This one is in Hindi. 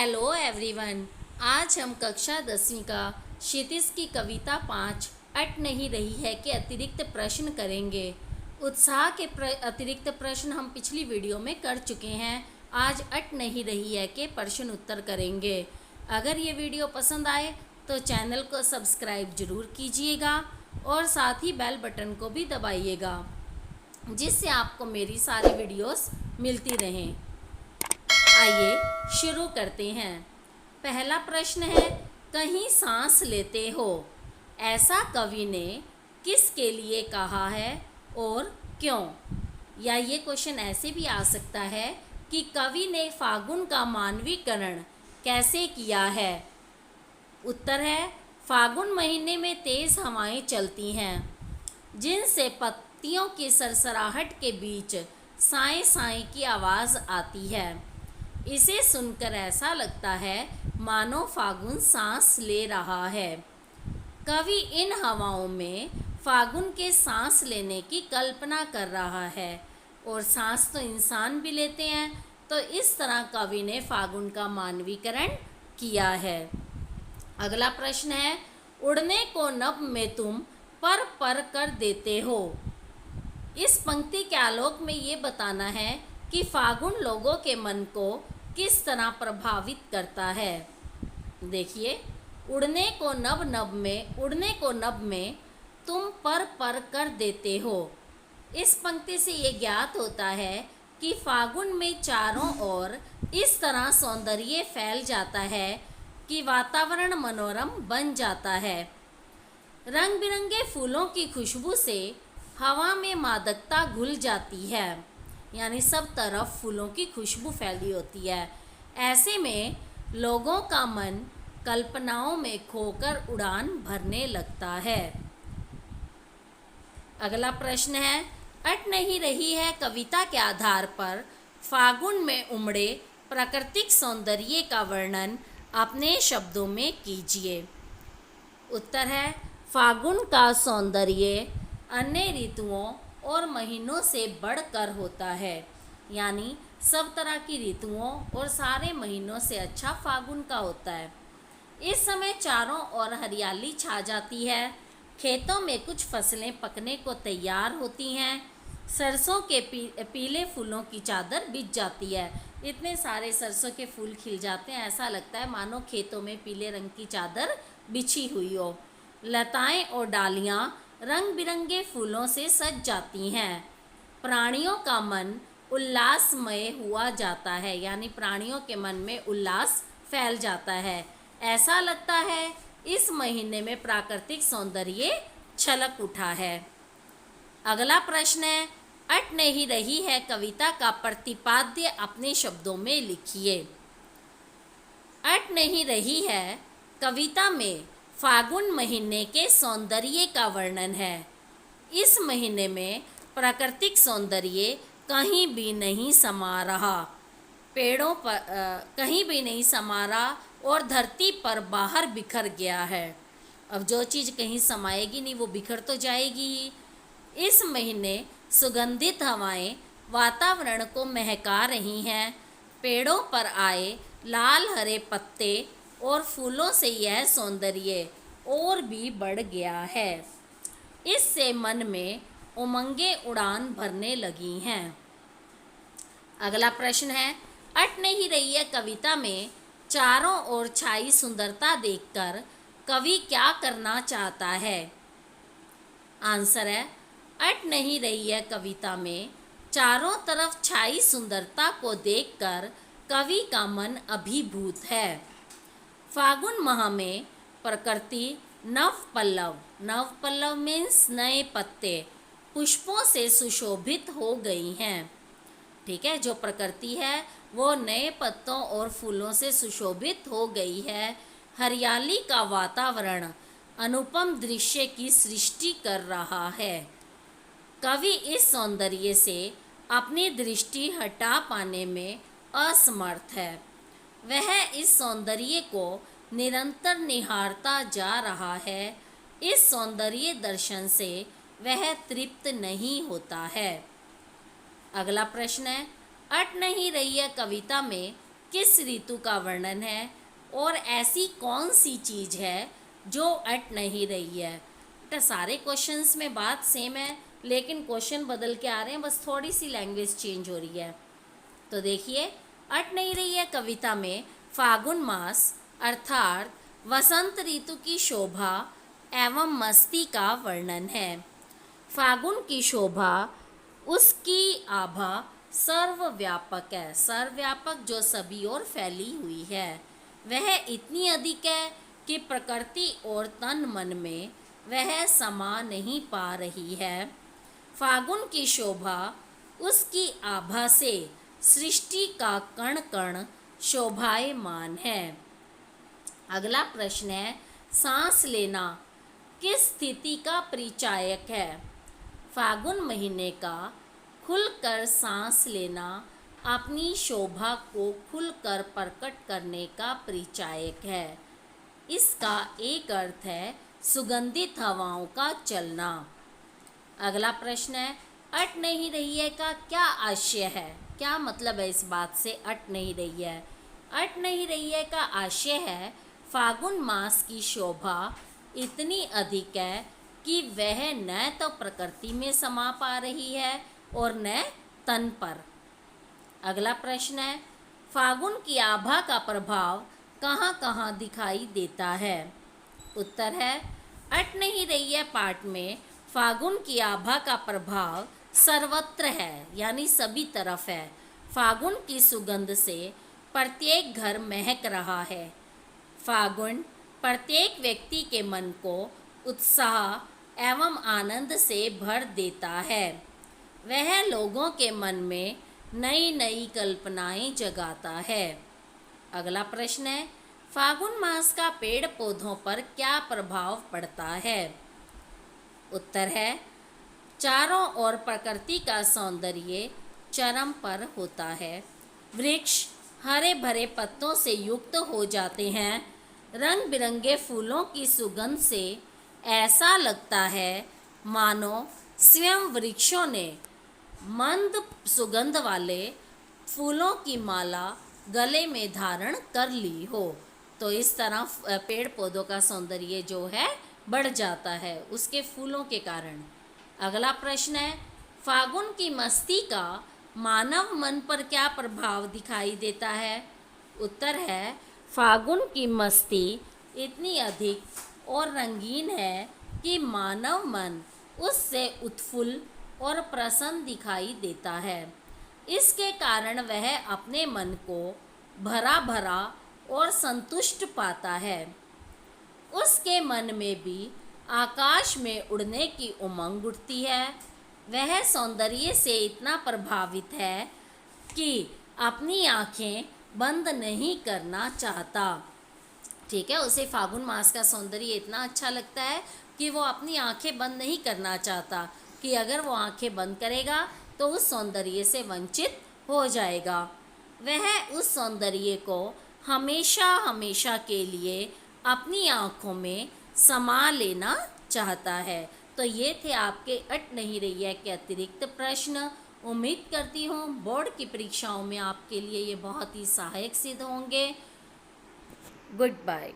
Hello everyone. आज हम कक्षा 10वीं का क्षितिज की कविता 5 अट नहीं रही है के अतिरिक्त प्रश्न करेंगे। उत्साह के अतिरिक्त प्रश्न हम पिछली वीडियो में कर चुके हैं। आज अट नहीं रही है के प्रश्न उत्तर करेंगे। अगर ये वीडियो पसंद आए तो चैनल को सब्सक्राइब जरूर कीजिएगा और साथ ही बेल बटन को भी दबाइएगा, जिससे आपको मेरी सारी वीडियोस मिलती रहें। आइए शुरू करते हैं। पहला प्रश्न है, कहीं सांस लेते हो, ऐसा कवि ने किसके लिए कहा है और क्यों? या ये क्वेश्चन ऐसे भी आ सकता है कि कवि ने फागुन का मानवीकरण कैसे किया है? उत्तर है, फागुन महीने में तेज़ हवाएं चलती हैं, जिनसे पत्तियों की सरसराहट के बीच साए साए की आवाज़ आती है। इसे सुनकर ऐसा लगता है मानो फागुन सांस ले रहा है। कवि इन हवाओं में फागुन के सांस लेने की कल्पना कर रहा है, और सांस तो इंसान भी लेते हैं, तो इस तरह कवि ने फागुन का मानवीकरण किया है। अगला प्रश्न है, उड़ने को नभ में तुम पर पर कर देते हो। इस पंक्ति के आलोक में ये बताना है कि फागुन लोगों के मन को किस तरह प्रभावित करता है। देखिए, उड़ने को नभ में तुम पर पर कर देते हो। इस पंक्ति से ये ज्ञात होता है कि फागुन में चारों ओर इस तरह सौंदर्य फैल जाता है कि वातावरण मनोरम बन जाता है। रंग बिरंगे फूलों की खुशबू से हवा में मादकता घुल जाती है, यानी सब तरफ फूलों की खुशबू फैली होती है। ऐसे में लोगों का मन कल्पनाओं में खोकर उड़ान भरने लगता है। अगला प्रश्न है, अट नहीं रही है कविता के आधार पर फागुन में उमड़े प्राकृतिक सौंदर्य का वर्णन अपने शब्दों में कीजिए। उत्तर है, फागुन का सौंदर्य अन्य ऋतुओं और महीनों से बढ़कर होता है, यानी सब तरह की ऋतुओं और सारे महीनों से अच्छा फागुन का होता है। इस समय चारों ओर हरियाली छा जाती है, खेतों में कुछ फसलें पकने को तैयार होती हैं, सरसों के पीले फूलों की चादर बिछ जाती है। इतने सारे सरसों के फूल खिल जाते हैं, ऐसा लगता है मानो खेतों में पीले रंग की चादर बिछी हुई हो। लताएं और डालियां रंग बिरंगे फूलों से सज जाती हैं। प्राणियों का मन उल्लासमय हुआ जाता है, यानी प्राणियों के मन में उल्लास फैल जाता है। ऐसा लगता है इस महीने में प्राकृतिक सौंदर्य छलक उठा है। अगला प्रश्न है, अट नहीं रही है कविता का प्रतिपाद्य अपने शब्दों में लिखिए। अट नहीं रही है कविता में फागुन महीने के सौंदर्य का वर्णन है। इस महीने में प्राकृतिक सौंदर्य कहीं भी नहीं समा रहा, पेड़ों पर कहीं भी नहीं समा रहा और धरती पर बाहर बिखर गया है। अब जो चीज़ कहीं समाएगी नहीं वो बिखर तो जाएगी ही। इस महीने सुगंधित हवाएं वातावरण को महका रही हैं। पेड़ों पर आए लाल हरे पत्ते और फूलों से यह सौंदर्य और भी बढ़ गया है। इससे मन में उमंगे उड़ान भरने लगी हैं। अगला प्रश्न है, अट नहीं रही है कविता में चारों ओर छाई सुंदरता देखकर कवि क्या करना चाहता है? आंसर है, अट नहीं रही है कविता में चारों तरफ छाई सुंदरता को देखकर कवि का मन अभिभूत है। फागुन माह में प्रकृति नव पल्लव मीन्स नए पत्ते पुष्पों से सुशोभित हो गई हैं। ठीक है, जो प्रकृति है वो नए पत्तों और फूलों से सुशोभित हो गई है। हरियाली का वातावरण अनुपम दृश्य की सृष्टि कर रहा है। कवि इस सौंदर्य से अपनी दृष्टि हटा पाने में असमर्थ है। वह इस सौंदर्य को निरंतर निहारता जा रहा है। इस सौंदर्य दर्शन से वह तृप्त नहीं होता है। अगला प्रश्न है, अट नहीं रही है कविता में किस ऋतु का वर्णन है और ऐसी कौन सी चीज़ है जो अट नहीं रही है। बेटा सारे क्वेश्चंस में बात सेम है, लेकिन क्वेश्चन बदल के आ रहे हैं, बस थोड़ी सी लैंग्वेज चेंज हो रही है। तो देखिए, अट नहीं रही है कविता में फागुन मास अर्थात वसंत ऋतु की शोभा एवं मस्ती का वर्णन है। फागुन की शोभा, उसकी आभा सर्वव्यापक है। सर्वव्यापक जो सभी ओर फैली हुई है, वह इतनी अधिक है कि प्रकृति और तन मन में वह समा नहीं पा रही है। फागुन की शोभा, उसकी आभा से सृष्टि का कण कण शोभायमान है। अगला प्रश्न है, सांस लेना किस स्थिति का परिचायक है। फागुन महीने का खुलकर सांस लेना अपनी शोभा को खुलकर प्रकट करने का परिचायक है। इसका एक अर्थ है सुगंधित हवाओं का चलना। अगला प्रश्न है, अट नहीं रही है का क्या आशय है। क्या मतलब है इस बात से अट नहीं रही है। अट नहीं रही है का आशय है फागुन मास की शोभा इतनी अधिक है कि वह न तो प्रकृति में समा पा रही है और न तन पर। अगला प्रश्न है, फागुन की आभा का प्रभाव कहाँ कहाँ दिखाई देता है। उत्तर है, अट नहीं रही है पाठ में फागुन की आभा का प्रभाव सर्वत्र है, यानी सभी तरफ है। फागुन की सुगंध से प्रत्येक घर महक रहा है। फागुन प्रत्येक व्यक्ति के मन को उत्साह एवं आनंद से भर देता है। वह लोगों के मन में नई नई कल्पनाएं जगाता है। अगला प्रश्न है, फागुन मास का पेड़ पौधों पर क्या प्रभाव पड़ता है। उत्तर है, चारों ओर प्रकृति का सौंदर्य चरम पर होता है। वृक्ष हरे भरे पत्तों से युक्त हो जाते हैं। रंग बिरंगे फूलों की सुगंध से ऐसा लगता है मानो स्वयं वृक्षों ने मंद सुगंध वाले फूलों की माला गले में धारण कर ली हो। तो इस तरह पेड़ पौधों का सौंदर्य जो है बढ़ जाता है उसके फूलों के कारण। अगला प्रश्न है, फागुन की मस्ती का मानव मन पर क्या प्रभाव दिखाई देता है। उत्तर है, फागुन की मस्ती इतनी अधिक और रंगीन है कि मानव मन उससे उत्फुल्ल और प्रसन्न दिखाई देता है। इसके कारण वह अपने मन को भरा भरा और संतुष्ट पाता है। उसके मन में भी आकाश में उड़ने की उमंग उठती है। वह सौंदर्य से इतना प्रभावित है कि अपनी आँखें बंद नहीं करना चाहता। ठीक है, उसे फागुन मास का सौंदर्य इतना अच्छा लगता है कि वो अपनी आँखें बंद नहीं करना चाहता, कि अगर वो आँखें बंद करेगा तो उस सौंदर्य से वंचित हो जाएगा। वह उस सौंदर्य को हमेशा हमेशा के लिए अपनी आँखों में समा लेना चाहता है। तो ये थे आपके अट नहीं रही है के अतिरिक्त प्रश्न। उम्मीद करती हूँ बोर्ड की परीक्षाओं में आपके लिए ये बहुत ही सहायक सिद्ध होंगे। Good bye.